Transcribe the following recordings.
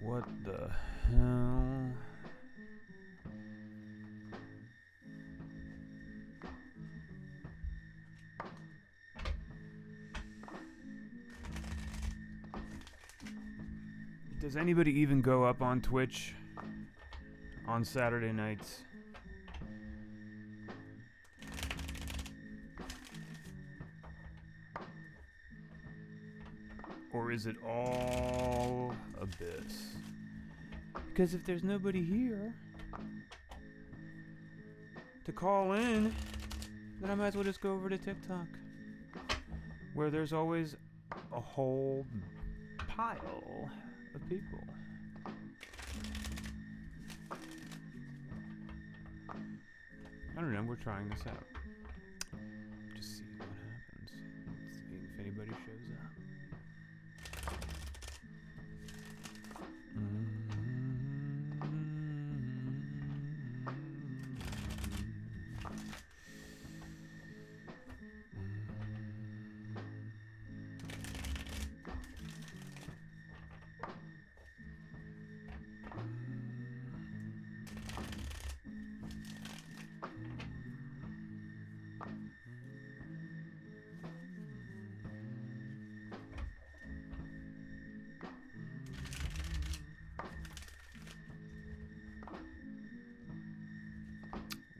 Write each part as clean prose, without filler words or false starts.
What the hell? Does anybody even go up on Twitch on Saturday nights? Or is it all abyss? Because if there's nobody here to call in, then I might as well just go over to TikTok, where there's always a whole pile of people. I don't know, we're trying this out. Just see what happens. See if anybody shows up.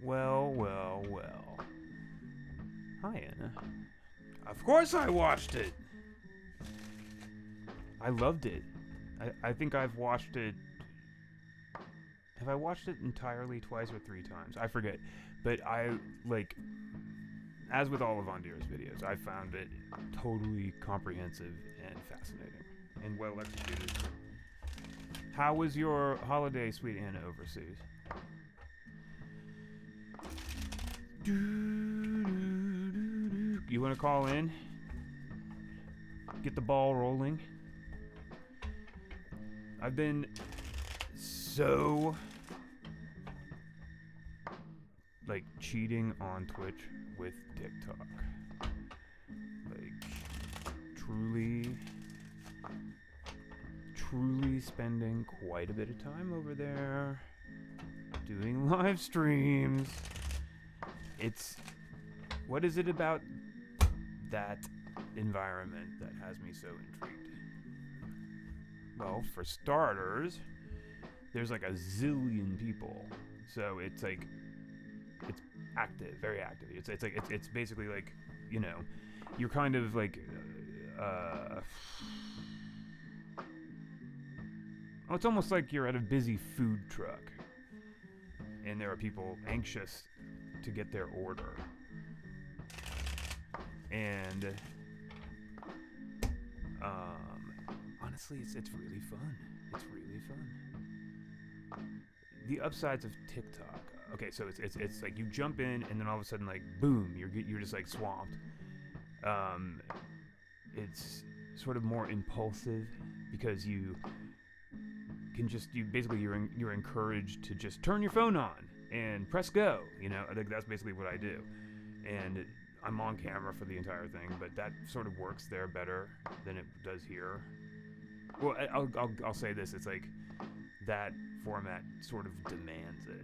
Well. Hi, Anna. Of course I watched it! I loved it. I think I've watched it... Have I watched it entirely twice or 3 times? I forget. But I, like... As with all of Ondir's videos, I found it totally comprehensive and fascinating. And well executed. How was your holiday, sweet Anna, overseas? You want to call in? Get the ball rolling. I've been so like cheating on Twitch with TikTok. Like truly spending quite a bit of time over there doing live streams. What is it about that environment that has me so intrigued? Well, for starters, there's like a zillion people, so it's like it's active, very active. It's basically like, you know, you're kind of like it's almost like you're at a busy food truck, and there are people anxious to get their order. And honestly, it's really fun. It's really fun. The upsides of TikTok. Okay, so it's like you jump in and then all of a sudden, like, boom, you're just like swamped. It's sort of more impulsive because you're encouraged to just turn your phone on and press go. You know, I think that's basically what I do. And I'm on camera for the entire thing, but that sort of works there better than it does here. Well, I'll say this: it's like that format sort of demands it.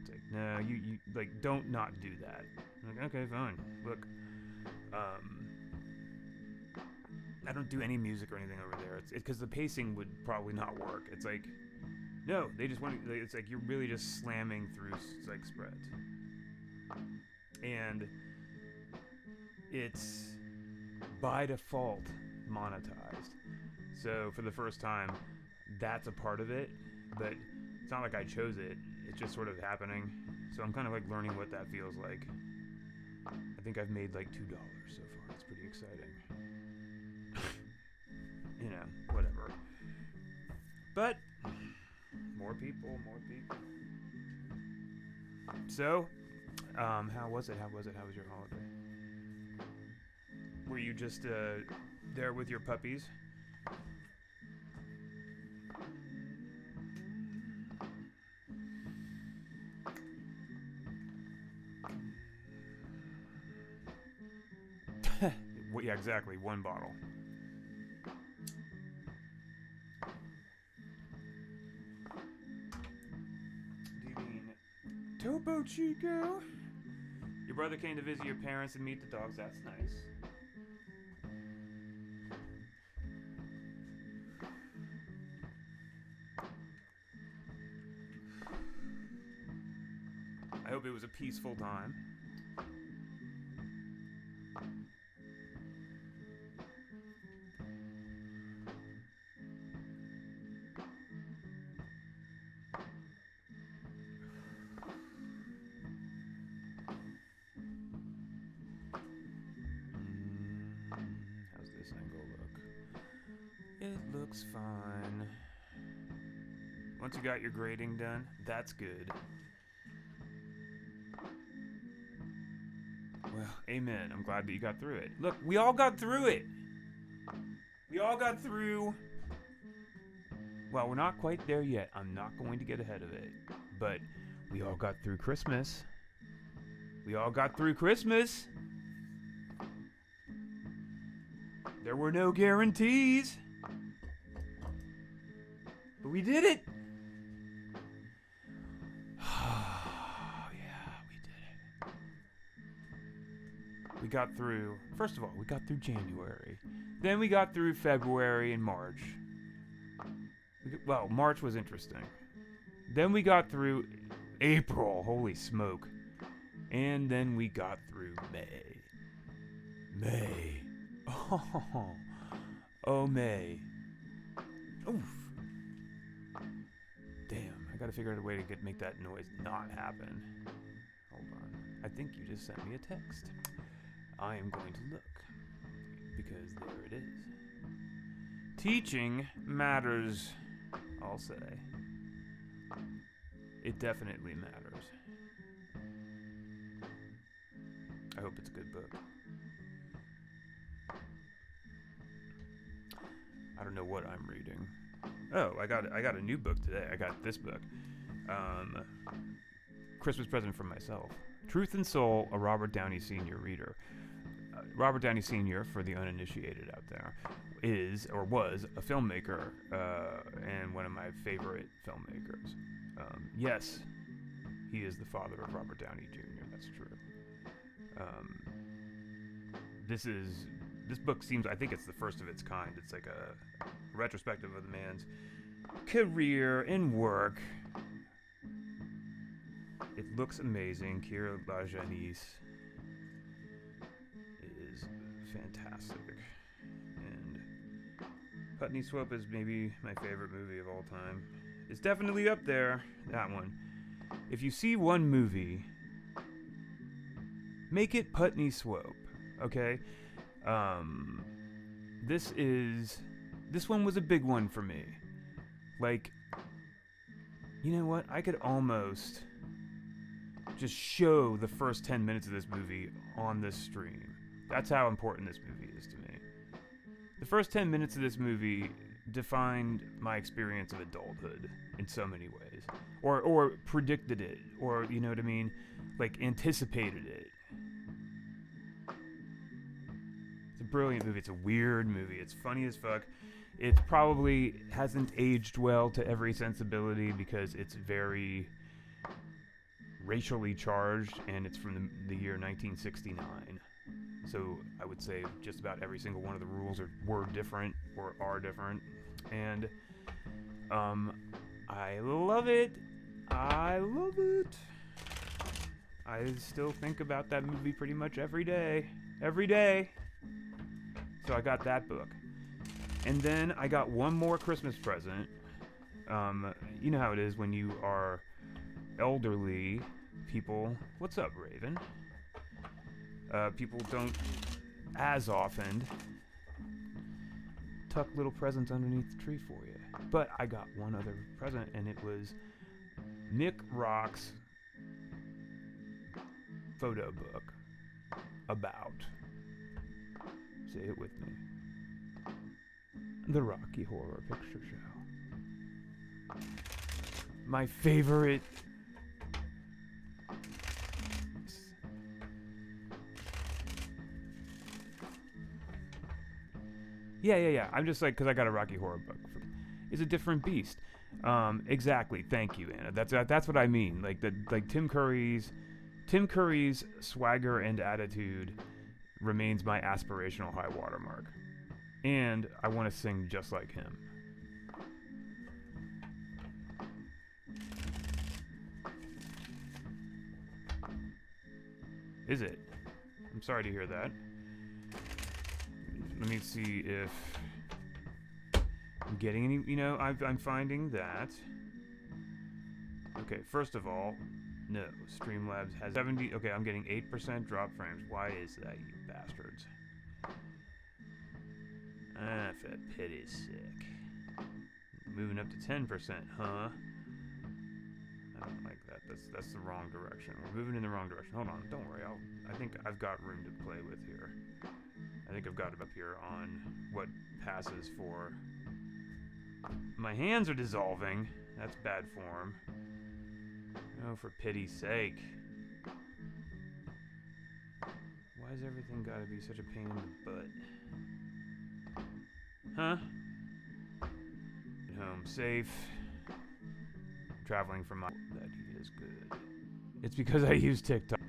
It's like, no, you like don't not do that. I'm like, okay, fine. Look, I don't do any music or anything over there. It's because the pacing would probably not work. It's like, no, they just want. It's like you're really just slamming through like spreads, and it's by default monetized. So for the first time, that's a part of it, but it's not like I chose it. It's just sort of happening. So I'm kind of like learning what that feels like. I think I've made like $2 so far. It's pretty exciting. You know, whatever. But more people. So, how was it? How was your holiday? Were you just there with your puppies? Yeah, exactly. 1 bottle. go, Chico. Your brother came to visit your parents and meet the dogs. That's nice. I hope it was a peaceful time. How's this angle look? It looks fine. Once you got your grading done, that's good. Well, amen. I'm glad that you got through it. Look, we all got through it. We all got through. Well, we're not quite there yet. I'm not going to get ahead of it. But we all got through Christmas. We all got through Christmas. There were no guarantees. But we did it. We got through, first of all, we got through January. Then we got through February and March. Well, March was interesting. Then we got through April, holy smoke. And then we got through May. May. Oh, May. Oof. Damn, I gotta figure out a way to make that noise not happen. Hold on. I think you just sent me a text. I am going to look, because there it is. Teaching matters, I'll say. It definitely matters. I hope it's a good book. I don't know what I'm reading. Oh, I got a new book today. I got this book. Christmas present from myself. Truth and Soul, a Robert Downey Sr. reader. Robert Downey Sr., for the uninitiated out there, is, or was, a filmmaker, and one of my favorite filmmakers. Yes, he is the father of Robert Downey Jr., that's true. This book seems, I think it's the first of its kind. It's like a retrospective of the man's career and work. It looks amazing. Keira Lajanice is fantastic. And Putney Swope is maybe my favorite movie of all time. It's definitely up there, that one. If you see one movie, make it Putney Swope, okay? This one was a big one for me. Like, you know what? I could almost just show the first 10 minutes of this movie on this stream. That's how important this movie is to me. The first 10 minutes of this movie defined my experience of adulthood in so many ways. Or predicted it. Or, you know what I mean? Like, anticipated it. It's a brilliant movie. It's a weird movie. It's funny as fuck. It probably hasn't aged well to every sensibility because it's very racially charged, and it's from the year 1969. So I would say just about every single one of the rules were different or are different. And I love it. I love it. I still think about that movie pretty much every day. Every day. So I got that book. And then I got one more Christmas present. You know how it is when you are elderly people. What's up, Raven? People don't as often tuck little presents underneath the tree for you. But I got one other present, and it was Nick Rock's photo book about, say it with me, the Rocky Horror Picture Show. My favorite. Yeah. I'm just like, because I got a Rocky Horror book. It's a different beast. Exactly. Thank you, Anna. That's what I mean. Like Tim Curry's swagger and attitude remains my aspirational high watermark, and I want to sing just like him. Is it? I'm sorry to hear that. Let me see if I'm getting any. You know, I'm finding that. Okay, first of all, no. Streamlabs has 70. Okay, I'm getting 8% drop frames. Why is that, you bastards? Ah, that pit is sick. Moving up to 10%, huh? I don't like that. That's the wrong direction. We're moving in the wrong direction. Hold on, don't worry. I think I've got room to play with here. I think I've got it up here on what passes for. My hands are dissolving. That's bad form. Oh, for pity's sake. Why has everything got to be such a pain in the butt? Huh? At home safe. Traveling from my... That is good. It's because I use TikTok.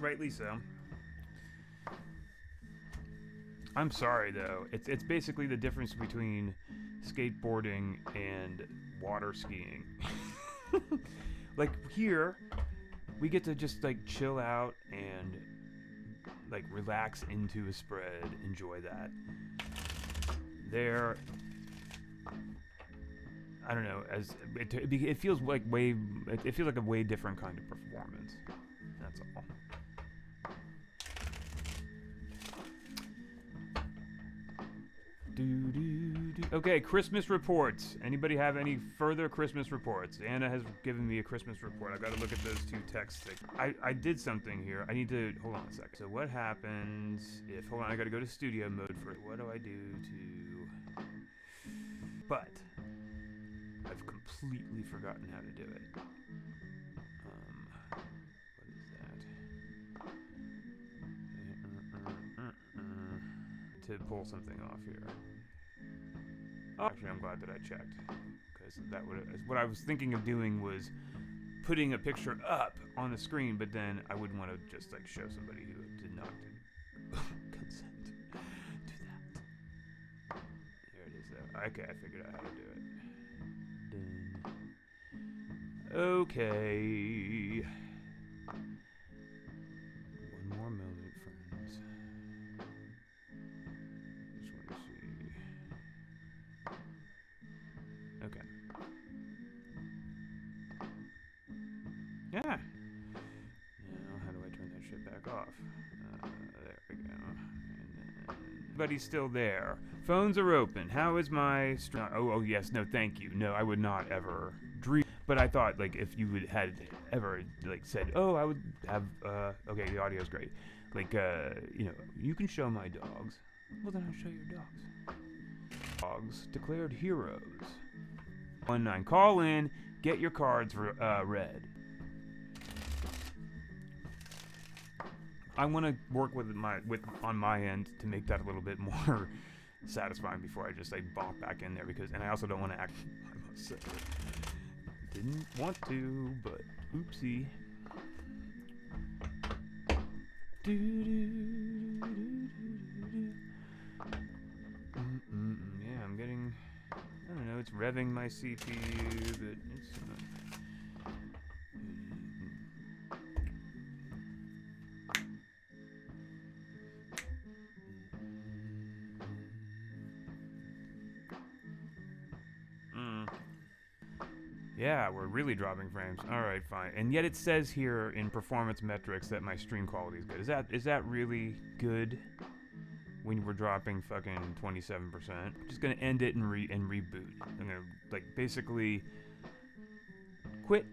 Rightly so. I'm sorry, though. It's basically the difference between skateboarding and water skiing. Like, here, we get to just, like, chill out and, like, relax into a spread, enjoy that. There, I don't know, as it feels like it feels like a way different kind of performance. That's all. Okay, Christmas reports. Anybody have any further Christmas reports? Anna has given me a Christmas report. I've got to look at those two texts. I did something here. I need to... Hold on a second. So what happens if... Hold on, I got to go to studio mode for it. What do I do to... But I've completely forgotten how to do it. What is that? To pull something off here. Oh, actually, I'm glad that I checked, because that would what I was thinking of doing was putting a picture up on the screen, but then I wouldn't want to just like show somebody who did not consent to that. There it is, though. Okay, I figured out how to do it. Dun. Okay. One more moment, friends. Okay. Yeah. Now, how do I turn that shit back off? There we go. Everybody's still there. Phones are open. How is my... Oh, yes. No, thank you. No, I would not ever dream. But I thought, like, if you had ever, like, said, oh, I would have... okay, the audio's great. Like, you know, you can show my dogs. Well, then I'll show your dogs. Dogs declared heroes. 19. Call in, get your cards read. I want to work with on my end to make that a little bit more satisfying before I just like bop back in there, because and I also don't want to act. I must say, didn't want to, but oopsie. Yeah, I'm getting. I don't know, it's revving my CPU, but it's not. Yeah, we're really dropping frames. Alright, fine. And yet it says here in performance metrics that my stream quality is good. Is that really good? When we're dropping fucking 27%. I'm just gonna end it and reboot. I'm gonna like basically quit